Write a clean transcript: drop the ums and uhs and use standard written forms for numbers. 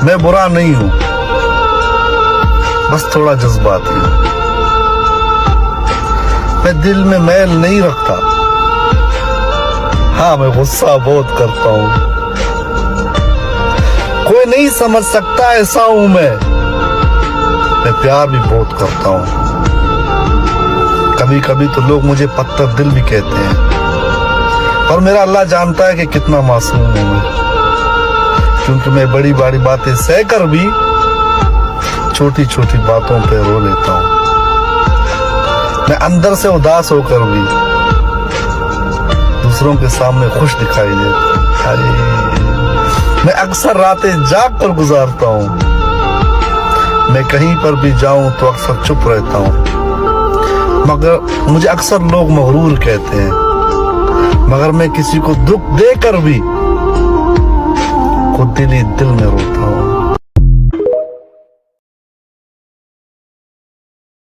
मैं बुरा नहीं हूं, बस थोड़ा जज्बाती हूं। मैं दिल में मैल नहीं रखता, हाँ मैं गुस्सा बहुत करता हूं। कोई नहीं समझ सकता ऐसा हूं मैं प्यार भी बहुत करता हूं। कभी कभी तो लोग मुझे पत्थर दिल भी कहते हैं, पर मेरा अल्लाह जानता है कि कितना मासूम हूं मैं, क्योंकि मैं बड़ी बड़ी बातें सहकर भी छोटी छोटी बातों पे रो लेता हूं। मैं अंदर से उदास होकर भी दूसरों के सामने खुश दिखाई देता हूं। मैं अक्सर रातें जाग कर गुजारता हूं। मैं कहीं पर भी जाऊं तो अक्सर चुप रहता हूं, मगर मुझे अक्सर लोग मगरूर कहते हैं, मगर मैं किसी को दुख देकर भी खुद दिल ही दिल में रोता हूं।